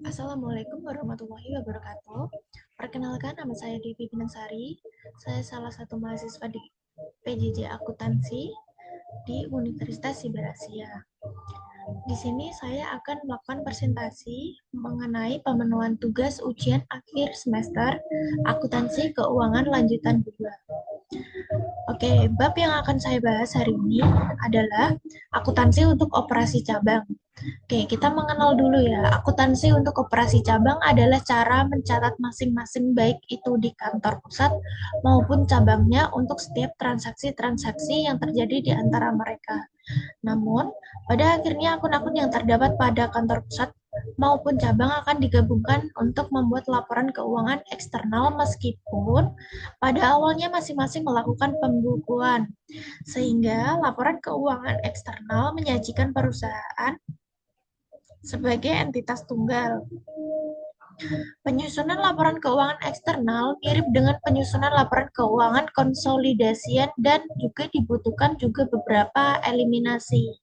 Assalamualaikum warahmatullahi wabarakatuh. Perkenalkan, nama saya Devi Binansari. Saya salah satu mahasiswa di PJJ Akuntansi di Universitas Siber Asia. Di sini saya akan melakukan presentasi mengenai pemenuhan tugas ujian akhir semester Akuntansi Keuangan Lanjutan 2. Oke, bab yang akan saya bahas hari ini adalah akuntansi untuk operasi cabang. Oke, kita mengenal dulu ya. Akuntansi untuk operasi cabang adalah cara mencatat masing-masing baik itu di kantor pusat maupun cabangnya untuk setiap transaksi-transaksi yang terjadi di antara mereka. Namun, pada akhirnya akun-akun yang terdapat pada kantor pusat maupun cabang akan digabungkan untuk membuat laporan keuangan eksternal meskipun pada awalnya masing-masing melakukan pembukuan. Sehingga laporan keuangan eksternal menyajikan perusahaan sebagai entitas tunggal. Penyusunan laporan keuangan eksternal mirip dengan penyusunan laporan keuangan konsolidasian dan juga dibutuhkan juga beberapa eliminasi.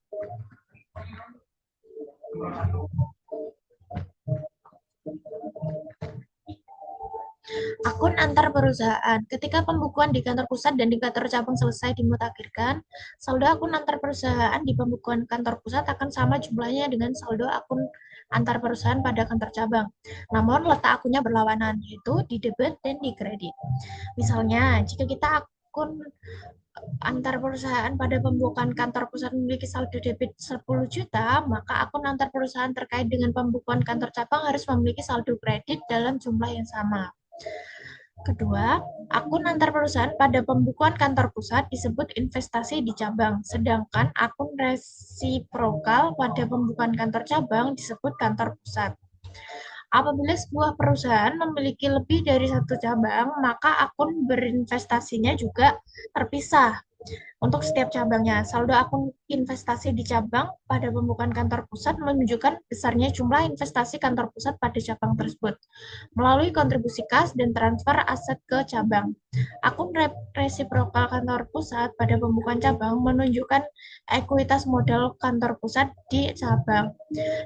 Akun antar perusahaan. Ketika pembukuan di kantor pusat dan di kantor cabang selesai dimutakhirkan, saldo akun antar perusahaan di pembukuan kantor pusat akan sama jumlahnya dengan saldo akun antar perusahaan pada kantor cabang. Namun letak akunnya berlawanan, yaitu di debit dan di kredit. Misalnya, jika kita akun antar perusahaan pada pembukuan kantor pusat memiliki saldo debit 10 juta, maka akun antar perusahaan terkait dengan pembukuan kantor cabang harus memiliki saldo kredit dalam jumlah yang sama. Kedua, akun antar perusahaan pada pembukuan kantor pusat disebut investasi di cabang, sedangkan akun resiprokal pada pembukuan kantor cabang disebut kantor pusat. Apabila sebuah perusahaan memiliki lebih dari satu cabang, maka akun berinvestasinya juga terpisah. Untuk setiap cabangnya, saldo akun investasi di cabang pada pembukaan kantor pusat menunjukkan besarnya jumlah investasi kantor pusat pada cabang tersebut melalui kontribusi kas dan transfer aset ke cabang. Akun resiprokal kantor pusat pada pembukaan cabang menunjukkan ekuitas modal kantor pusat di cabang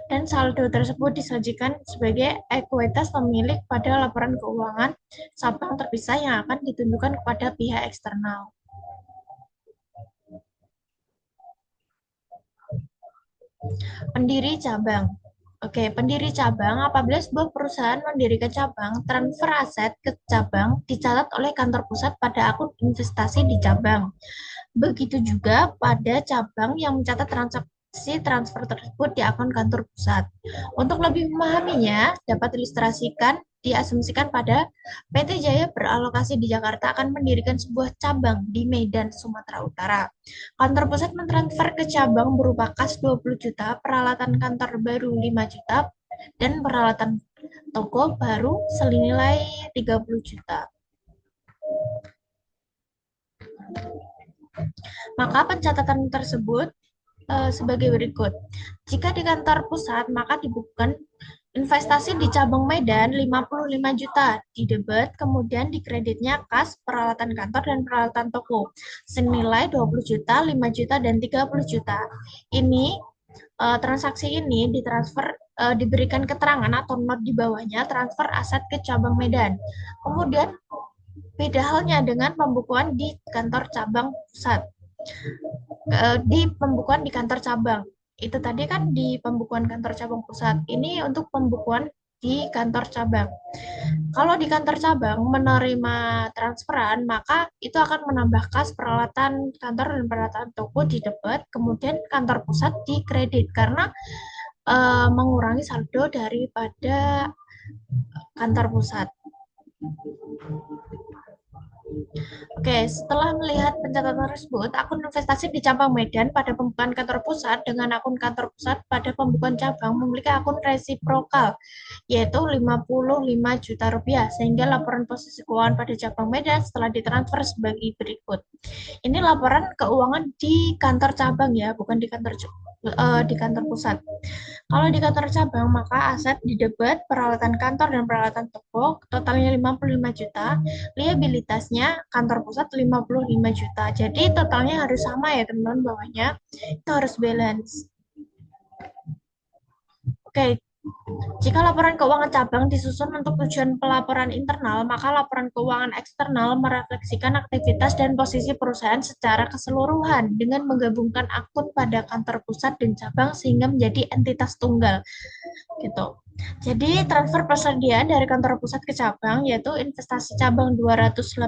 dan saldo tersebut disajikan sebagai ekuitas pemilik pada laporan keuangan cabang terpisah yang akan ditunjukkan kepada pihak eksternal. Pendiri cabang. Oke, pendiri cabang apabila sebuah perusahaan mendirikan cabang, transfer aset ke cabang dicatat oleh kantor pusat pada akun investasi di cabang. Begitu juga pada cabang yang mencatat transaksi transfer tersebut di akun kantor pusat. Untuk lebih memahaminya, dapat ilustrasikan diasumsikan pada PT Jaya beralokasi di Jakarta akan mendirikan sebuah cabang di Medan, Sumatera Utara. Kantor pusat mentransfer ke cabang berupa kas 20 juta, peralatan kantor baru 5 juta, dan peralatan toko baru senilai 30 juta. Maka pencatatan tersebut sebagai berikut. Jika di kantor pusat, maka dibukukan investasi di cabang Medan 55 juta di debit, kemudian di kreditnya kas, peralatan kantor, dan peralatan toko senilai 20 juta, 5 juta, dan 30 juta. Ini transaksi ini ditransfer diberikan keterangan atau not di bawahnya transfer aset ke cabang Medan. Kemudian beda halnya dengan pembukuan di kantor cabang pusat. Di pembukuan di kantor cabang. Itu tadi kan di pembukuan kantor cabang pusat. Ini untuk pembukuan di kantor cabang. Kalau di kantor cabang menerima transferan, maka itu akan menambah kas peralatan kantor dan peralatan toko di debit, kemudian kantor pusat di kredit karena mengurangi saldo daripada kantor pusat. Oke, setelah melihat pencatatan tersebut, akun investasi di cabang Medan pada pembukaan kantor pusat dengan akun kantor pusat pada pembukaan cabang memiliki akun resiprokal, yaitu 55 juta rupiah, sehingga laporan posisi keuangan pada cabang Medan setelah ditransfer sebagai berikut. Ini laporan keuangan di kantor cabang ya, bukan di kantor pusat. Kalau di kantor cabang, maka aset di debit, peralatan kantor dan peralatan toko totalnya 55 juta, liabilitasnya kantor pusat 55 juta. Jadi totalnya harus sama ya teman-teman, bawahnya itu harus balance. Oke, Jika laporan keuangan cabang disusun untuk tujuan pelaporan internal, maka laporan keuangan eksternal merefleksikan aktivitas dan posisi perusahaan secara keseluruhan dengan menggabungkan akun pada kantor pusat dan cabang sehingga menjadi entitas tunggal. Gitu. Jadi transfer persediaan dari kantor pusat ke cabang yaitu investasi cabang 280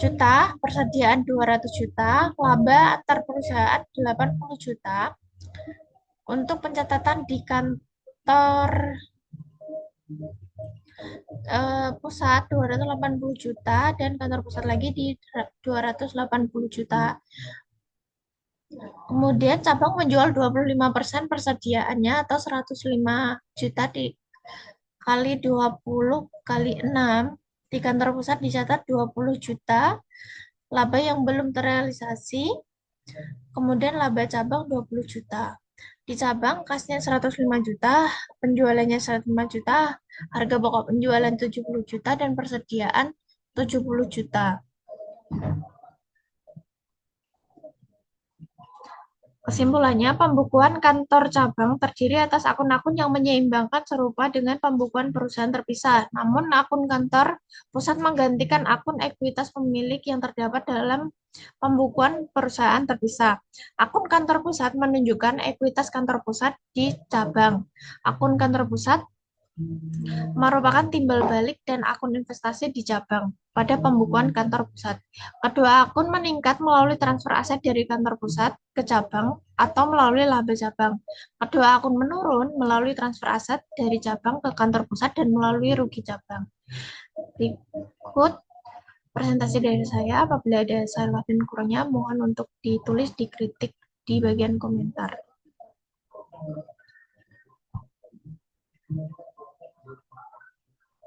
juta, persediaan 200 juta, laba antar perusahaan 80 juta. Untuk pencatatan di kantor pusat 280 juta dan kantor pusat lagi di 280 juta. Kemudian cabang menjual 25% persediaannya atau 105 juta kali 20 kali 6. Di kantor pusat dicatat 20 juta. Laba yang belum terrealisasi. Kemudian laba cabang 20 juta. Di cabang kasnya 105 juta, penjualannya 105 juta, harga pokok penjualan 70 juta dan persediaan 70 juta. Kesimpulannya, pembukuan kantor cabang terdiri atas akun-akun yang menyeimbangkan serupa dengan pembukuan perusahaan terpisah. Namun, akun kantor pusat menggantikan akun ekuitas pemilik yang terdapat dalam pembukuan perusahaan terpisah. Akun kantor pusat menunjukkan ekuitas kantor pusat di cabang. Akun kantor pusat merupakan timbal balik dan akun investasi di cabang pada pembukuan kantor pusat. Kedua akun meningkat melalui transfer aset dari kantor pusat ke cabang atau melalui laba cabang. Kedua akun menurun melalui transfer aset dari cabang ke kantor pusat dan melalui rugi cabang. Berikut presentasi dari saya. Apabila ada salah dan kurangnya, mohon untuk ditulis, dikritik di bagian komentar.